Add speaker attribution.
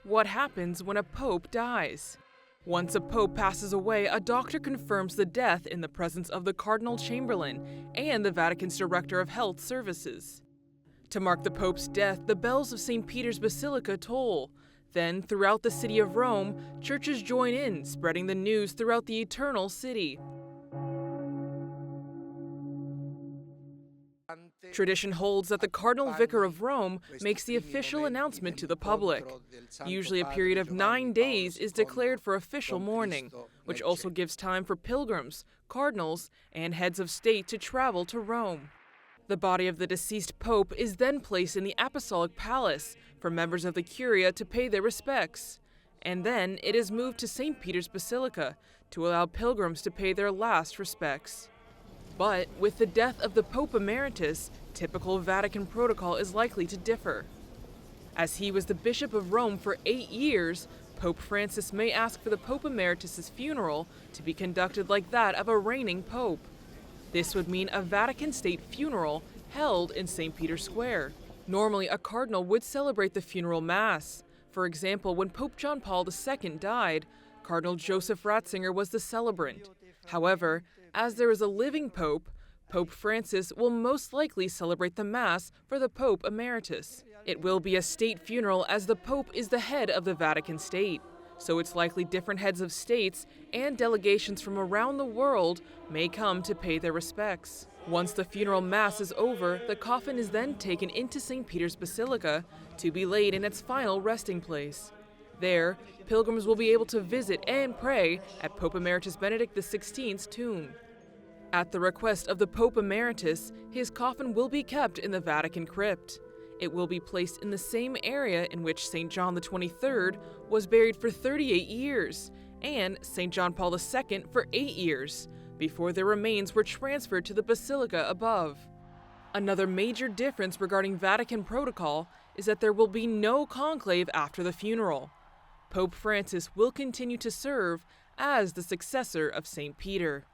Speaker 1: What happens when a pope dies? Once a pope passes away, a doctor confirms the death in the presence of the Cardinal Chamberlain and the Vatican's Director of Health Services. To mark the pope's death, the bells of St. Peter's Basilica toll. Then, throughout the city of Rome, churches join in, spreading the news throughout the eternal city. Tradition holds that the Cardinal Vicar of Rome makes the official announcement to the public. Usually a period of 9 days is declared for official mourning, which also gives time for pilgrims, cardinals, and heads of state to travel to Rome. The body of the deceased pope is then placed in the Apostolic Palace for members of the Curia to pay their respects. And then it is moved to St. Peter's Basilica to allow pilgrims to pay their last respects. But with the death of the Pope Emeritus, typical Vatican protocol is likely to differ. As he was the Bishop of Rome for 8 years, Pope Francis may ask for the Pope Emeritus's funeral to be conducted like that of a reigning pope. This would mean a Vatican state funeral held in St. Peter's Square. Normally, a cardinal would celebrate the funeral mass. For example, when Pope John Paul II died, Cardinal Joseph Ratzinger was the celebrant. However, as there is a living pope, Pope Francis will most likely celebrate the Mass for the Pope Emeritus. It will be a state funeral as the Pope is the head of the Vatican state, so it's likely different heads of states and delegations from around the world may come to pay their respects. Once the funeral Mass is over, the coffin is then taken into St. Peter's Basilica to be laid in its final resting place. There, pilgrims will be able to visit and pray at Pope Emeritus Benedict XVI's tomb. At the request of the Pope Emeritus, his coffin will be kept in the Vatican crypt. It will be placed in the same area in which St. John XXIII was buried for 38 years, and St. John Paul II for 8 years, before their remains were transferred to the basilica above. Another major difference regarding Vatican protocol is that there will be no conclave after the funeral. Pope Francis will continue to serve as the successor of St. Peter.